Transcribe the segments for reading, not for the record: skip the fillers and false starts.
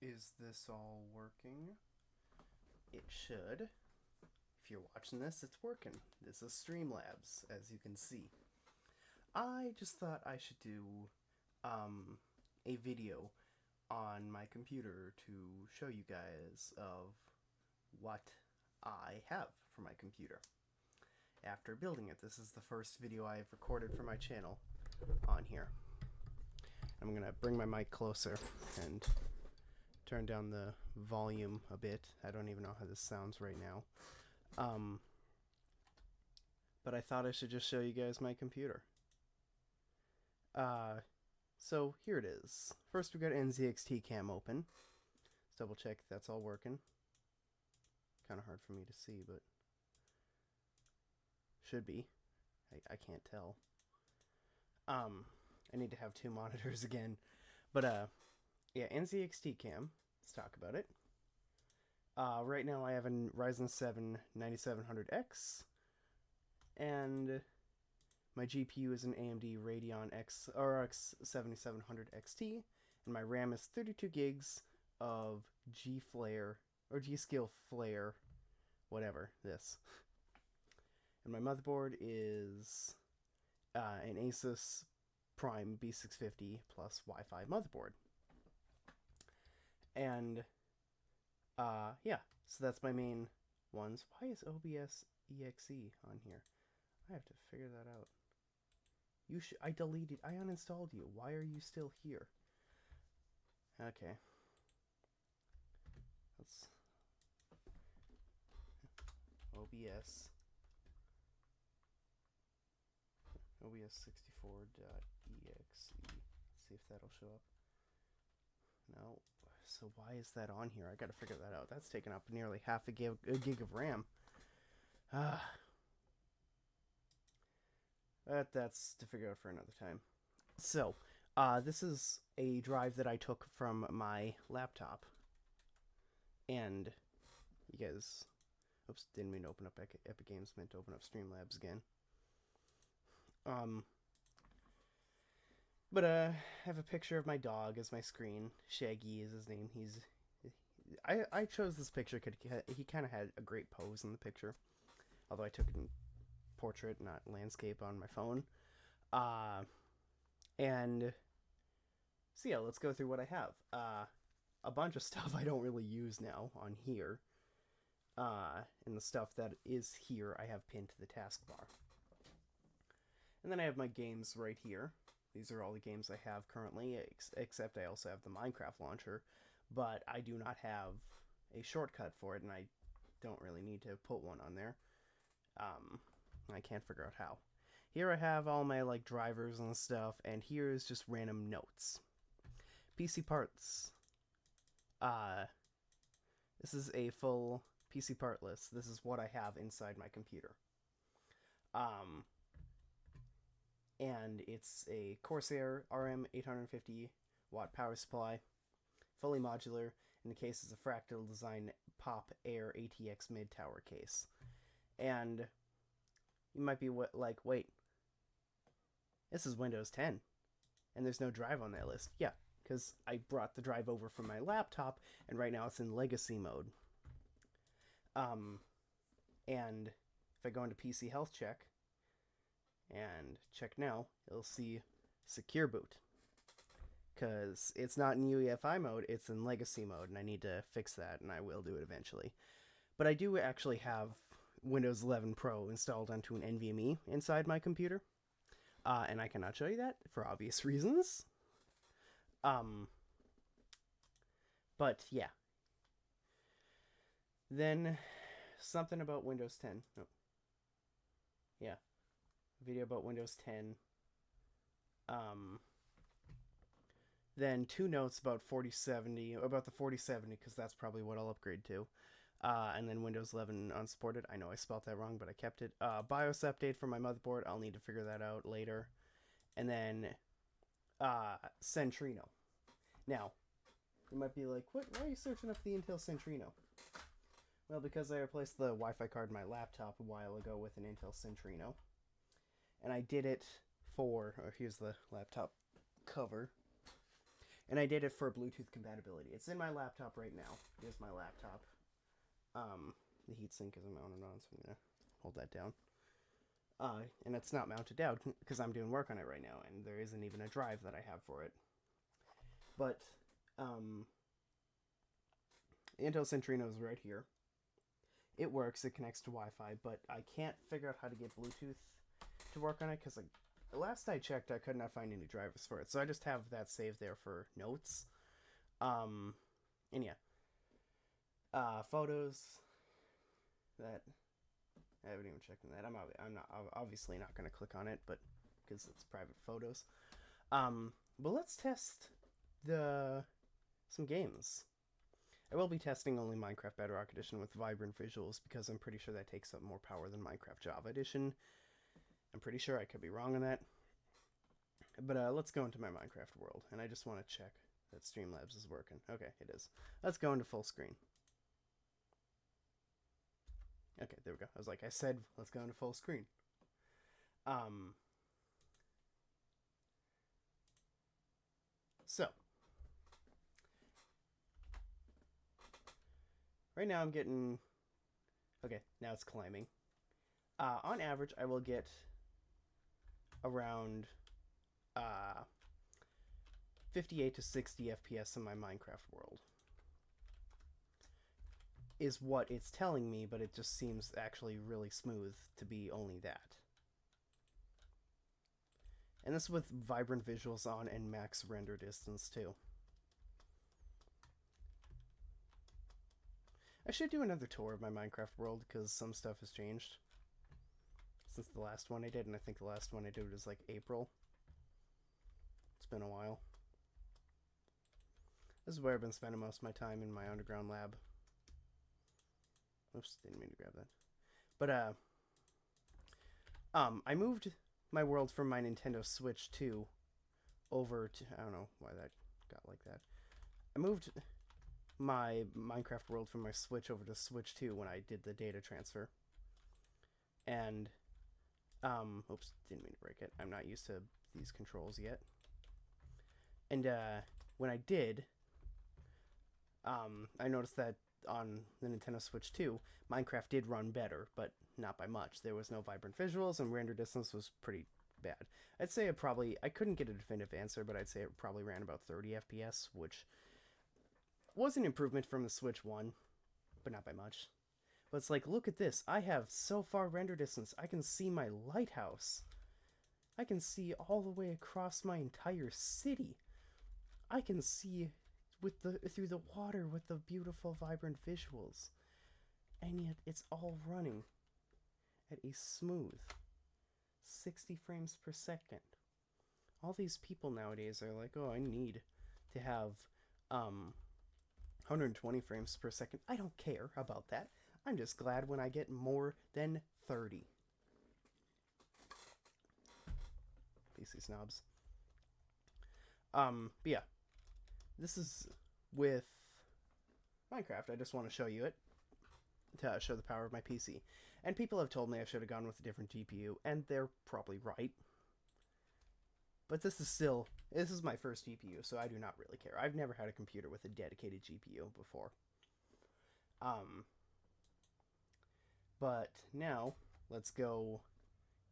Is this all working? It should. If you're watching this, it's working. This is Streamlabs, as you can see. I just thought I should do a video on my computer to show you guys of what I have for my computer. After building it, this is the first video I've recorded for my channel on here. I'm gonna bring my mic closer and turn down the volume a bit. I don't even know how this sounds right now. But I thought I should just show you guys my computer. So here it is. First we got NZXT cam open. Let's double check that's all working. Kind of hard for me to see, but should be. I can't tell. I need to have two monitors again. But yeah, NZXT cam. Let's talk about it. Right now I have a Ryzen 7 9700X, and my GPU is an AMD Radeon RX 7700 XT, and my RAM is 32 gigs of G-Flare, or G-Skill Flare, whatever, this. And my motherboard is an Asus Prime B650 plus Wi-Fi motherboard. And yeah, so that's my main ones. Why is OBS EXE on here? I have to figure that out. I uninstalled you. Why are you still here? Okay. Let's OBS 64.exe. See if that'll show up. No. So why is that on here? I gotta figure that out. That's taken up nearly half a gig of RAM. That's to figure out for another time. So, this is a drive that I took from my laptop. And you guys... Oops, didn't mean to open up Epic Games. Meant to open up Streamlabs again. But I have a picture of my dog as my screen. Shaggy is his name. I chose this picture because he kind of had a great pose in the picture. Although I took it in portrait, not landscape, on my phone. And so yeah, let's go through what I have. A bunch of stuff I don't really use now on here. And the stuff that is here I have pinned to the taskbar. And then I have my games right here. These are all the games I have currently, except I also have the Minecraft launcher, but I do not have a shortcut for it, and I don't really need to put one on there. I can't figure out how. Here I have all my like drivers and stuff, and here is just random notes. PC parts. This is a full PC part list. This is what I have inside my computer. And it's a Corsair RM 850 watt power supply, fully modular. In the case is a Fractal Design Pop Air ATX mid tower case. And you might be like, wait, this is Windows 10, and there's no drive on that list. Yeah, because I brought the drive over from my laptop, and right now it's in legacy mode. And if I go into PC Health Check and check now, you'll see Secure Boot, because it's not in UEFI mode, it's in legacy mode, and I need to fix that, and I will do it eventually. But I do actually have Windows 11 Pro installed onto an NVMe inside my computer, and I cannot show you that for obvious reasons. But yeah. Then something about Windows 10. Oh. Yeah. Video about Windows 10. Then two notes about 4070, about the 4070, because that's probably what I'll upgrade to. And then Windows 11 unsupported. I know I spelled that wrong, but I kept it. BIOS update for my motherboard. I'll need to figure that out later. And then Centrino. Now, you might be like, what? Why are you searching up the Intel Centrino? Well, because I replaced the Wi-Fi card in my laptop a while ago with an Intel Centrino. And I did it for... Oh, here's the laptop cover. And I did it for Bluetooth compatibility. It's in my laptop right now. Here's my laptop. The heatsink isn't mounted on, so I'm gonna hold that down. And it's not mounted down because I'm doing work on it right now, and there isn't even a drive that I have for it. But Intel Centrino is right here. It works. It connects to Wi-Fi, but I can't figure out how to get Bluetooth to work on it because last I checked, I could not find any drivers for it. So I just have that saved there for notes. And yeah, photos. That I haven't even checked on that. I'm not obviously not going to click on it, but because it's private photos. But let's test some games. I will be testing only Minecraft Bedrock Edition with vibrant visuals because I'm pretty sure that takes up more power than Minecraft Java Edition. I'm pretty sure, I could be wrong on that. But let's go into my Minecraft world, and I just want to check that Streamlabs is working. Okay, it is. Let's go into full screen. Okay, there we go. I was like, I said, let's go into full screen. So right now I'm getting, okay, now it's climbing. On average, I will get around 58 to 60 FPS in my Minecraft world. Is what it's telling me, but it just seems actually really smooth to be only that. And this is with vibrant visuals on and max render distance too. I should do another tour of my Minecraft world because some stuff has changed since the last one I did, and I think the last one I did was like April. It's been a while. This is where I've been spending most of my time in my underground lab. Oops, didn't mean to grab that. But I moved my world from my Nintendo Switch 2 over to, I don't know why that got like that. I moved my Minecraft world from my Switch over to Switch 2 when I did the data transfer. And oops, didn't mean to break it. I'm not used to these controls yet. And when I did, I noticed that on the Nintendo Switch 2, Minecraft did run better, but not by much. There was no vibrant visuals, and render distance was pretty bad. I'd say I couldn't get a definitive answer, but I'd say it probably ran about 30 FPS, which was an improvement from the Switch 1, but not by much. But it's like, look at this. I have so far render distance. I can see my lighthouse. I can see all the way across my entire city. I can see through the water with the beautiful vibrant visuals, and yet it's all running at a smooth 60 frames per second. All these people nowadays are like, oh, I need to have 120 frames per second. I don't care about that. I'm just glad when I get more than 30. PC snobs. But yeah, this is with Minecraft. I just want to show you it to show the power of my PC. And people have told me I should have gone with a different GPU, and they're probably right. But this is my first GPU, so I do not really care. I've never had a computer with a dedicated GPU before. But now, let's go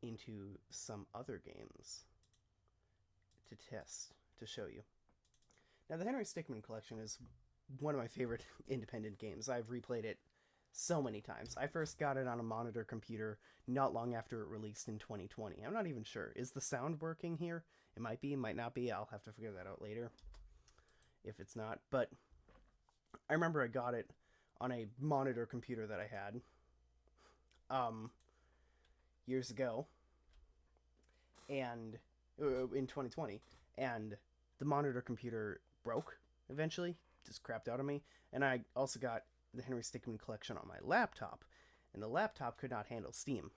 into some other games to test, to show you. Now, the Henry Stickmin Collection is one of my favorite independent games. I've replayed it so many times. I first got it on a monitor computer not long after it released in 2020. I'm not even sure. Is the sound working here? It might be, it might not be. I'll have to figure that out later if it's not. But I remember I got it on a monitor computer that I had years ago, and in 2020, and the monitor computer broke eventually, just crapped out on me. And I also got the Henry Stickmin Collection on my laptop, and the laptop could not handle Steam.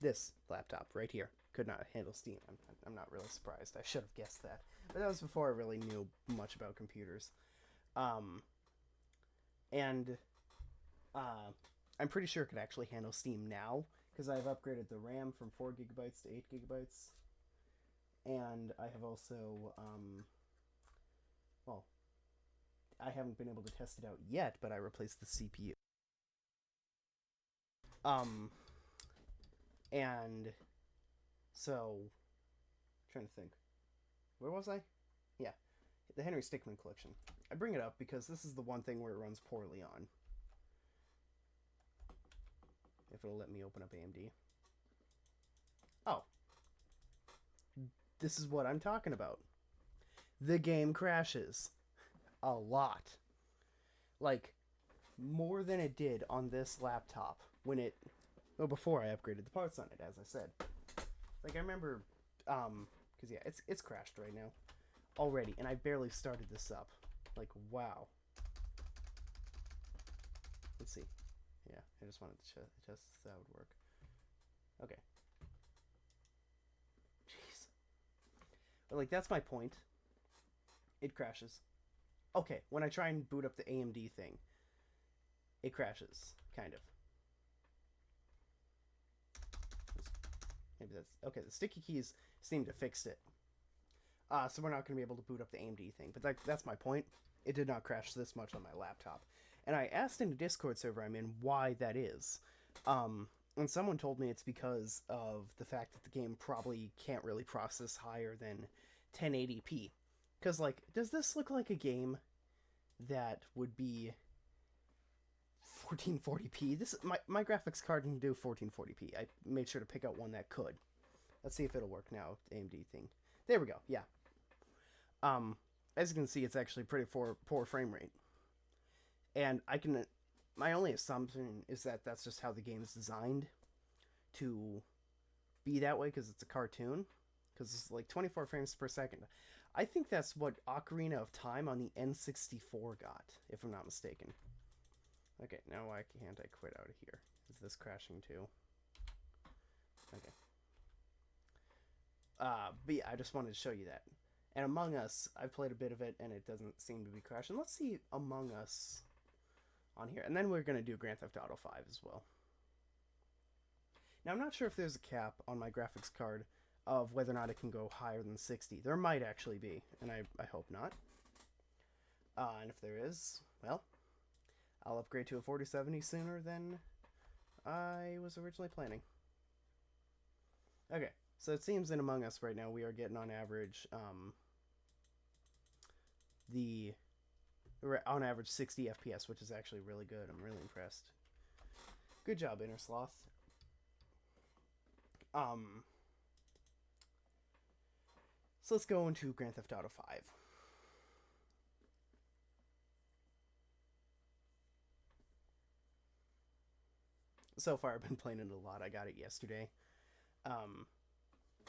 This laptop right here could not handle Steam. I'm not really surprised. I should have guessed that. But that was before I really knew much about computers. I'm pretty sure it could actually handle Steam now, because I've upgraded the RAM from 4 gigabytes to 8 gigabytes. and I have also, well, I haven't been able to test it out yet, but I replaced the CPU. Um, and so, trying to think, where was I? Yeah, the Henry Stickmin collection. I bring it up because this is the one thing where it runs poorly on. If it'll let me open up AMD. Oh, this is what I'm talking about. The game crashes a lot. Like, more than it did on this laptop when it, well, before I upgraded the parts on it, as I said. Like, I remember, because yeah, it's crashed right now already, and I barely started this up. Like, wow. Let's see. Yeah, I just wanted to test if that would work. Okay. Jeez. But, like, that's my point. It crashes. Okay, when I try and boot up the AMD thing, it crashes, kind of. Maybe that's okay. The sticky keys seem to fix it. So we're not going to be able to boot up the AMD thing. But that's my point. It did not crash this much on my laptop. And I asked in a Discord server I'm in why that is. And someone told me it's because of the fact that the game probably can't really process higher than 1080p. Because, like, does this look like a game that would be 1440p? My graphics card can do 1440p. I made sure to pick out one that could. Let's see if it'll work now. AMD thing. There we go. Yeah. As you can see, it's actually pretty poor frame rate. And my only assumption is that that's just how the game is designed to be that way because it's a cartoon. Because it's like 24 frames per second. I think that's what Ocarina of Time on the N64 got, if I'm not mistaken. Okay, now why can't I quit out of here? Is this crashing too? Okay. But yeah, I just wanted to show you that. And Among Us, I've played a bit of it, and it doesn't seem to be crashing. Let's see Among Us on here. And then we're going to do Grand Theft Auto 5 as well. Now, I'm not sure if there's a cap on my graphics card of whether or not it can go higher than 60. There might actually be, and I hope not. And if there is, well, I'll upgrade to a 4070 sooner than I was originally planning. Okay, so it seems in Among Us right now we are getting on average on average 60 FPS, which is actually really good. I'm really impressed. Good job, Inner Sloth. So let's go into Grand Theft Auto 5. So far, I've been playing it a lot. I got it yesterday. I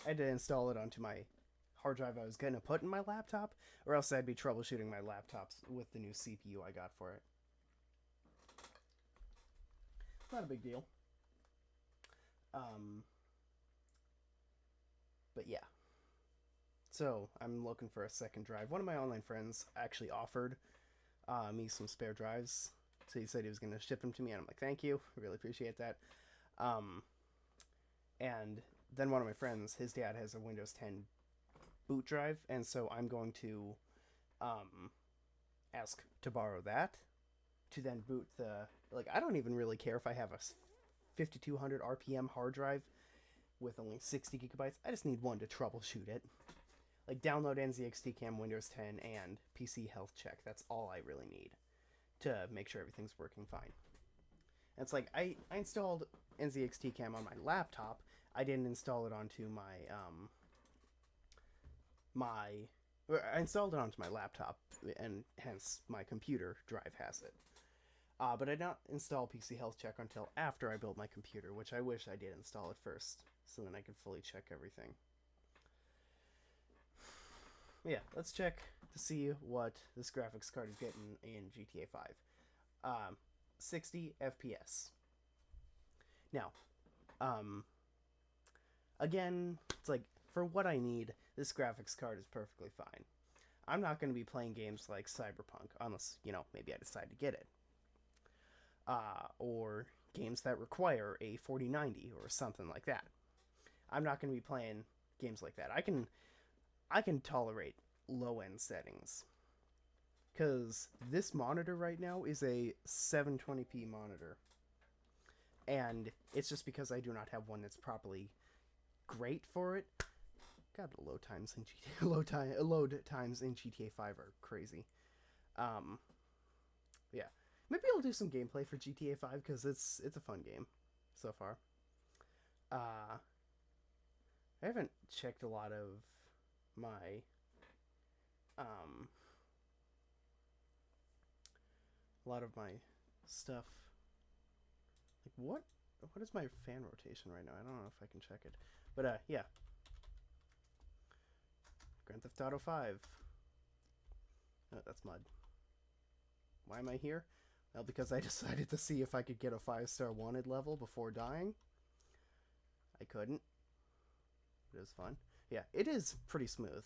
had to install it onto my hard drive I was going to put in my laptop, or else I'd be troubleshooting my laptops with the new CPU I got for it. Not a big deal. But yeah. So I'm looking for a second drive. One of my online friends actually offered me some spare drives. So he said he was going to ship them to me, and I'm like, thank you. I really appreciate that. And then one of my friends, his dad has a Windows 10 boot drive, and so I'm going to ask to borrow that to then boot the, like, I don't even really care if I have a 5200 RPM hard drive with only 60 gigabytes. I just need one to troubleshoot it. Like, download NZXT Cam, Windows 10, and PC Health Check. That's all I really need to make sure everything's working fine. And it's like, I installed NZXT Cam on my laptop. I didn't install it onto I installed it onto my laptop, and hence my computer drive has it. But I did not install PC Health Check until after I built my computer, which I wish I did install it first, so then I could fully check everything. Yeah, let's check to see what this graphics card is getting in GTA 5. 60 FPS. Now, again, it's like, for what I need, this graphics card is perfectly fine. I'm not going to be playing games like Cyberpunk, unless, maybe I decide to get it. Or games that require a 4090 or something like that. I'm not going to be playing games like that. I can I can tolerate low-end settings. Because this monitor right now is a 720p monitor. And it's just because I do not have one that's properly great for it. God, the load times in GTA 5 are crazy. Yeah, maybe I'll do some gameplay for GTA 5 because it's a fun game so far. I haven't checked a lot of my um stuff. Like what is my fan rotation right now? I don't know if I can check it. But yeah. Grand Theft Auto 5. Oh, that's mud. Why am I here? Well, because I decided to see if I could get a 5-star wanted level before dying. I couldn't. It was fun. Yeah, it is pretty smooth.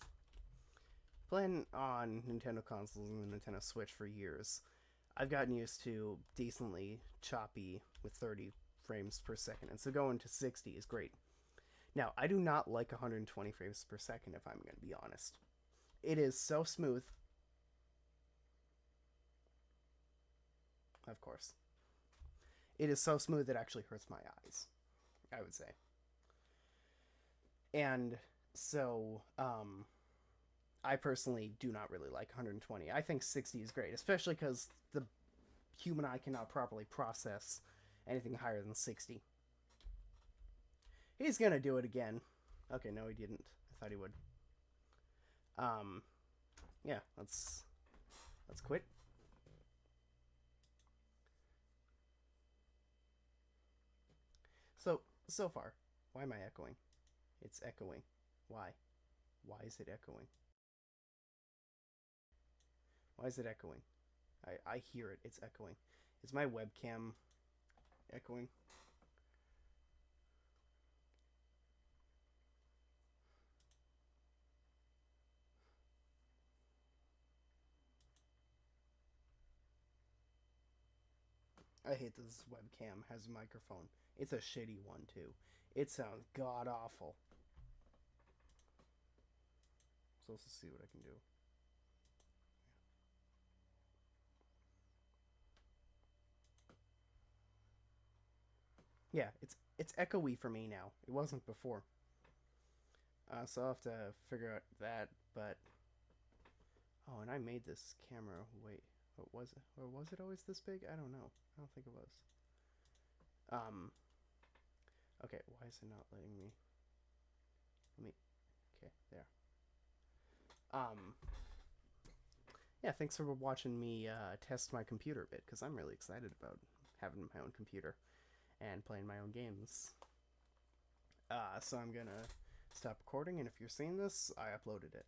Playing on Nintendo consoles and the Nintendo Switch for years, I've gotten used to decently choppy with 30 frames per second, and so going to 60 is great. Now, I do not like 120 frames per second, if I'm going to be honest. It is so smooth. Of course. It is so smooth it actually hurts my eyes, I would say. And so, I personally do not really like 120. I think 60 is great, especially because the human eye cannot properly process anything higher than 60. He's gonna do it again. Okay, no, he didn't. I thought he would. Yeah, let's quit. So far, why am I echoing? It's echoing. Why? Why is it echoing? Why is it echoing? I hear it. It's echoing. Is my webcam echoing? I hate this webcam has a microphone. It's a shitty one too. It sounds god awful. So let's see what I can do. Yeah, it's echoey for me now. It wasn't before. So I'll have to figure out that. But oh, and I made this camera. Wait, what was it? Or was it always this big? I don't know. I don't think it was. Okay, why is it not letting me? Let me. Okay, there. Yeah, thanks for watching me test my computer a bit because I'm really excited about having my own computer and playing my own games. So I'm gonna stop recording, and if you're seeing this, I uploaded it.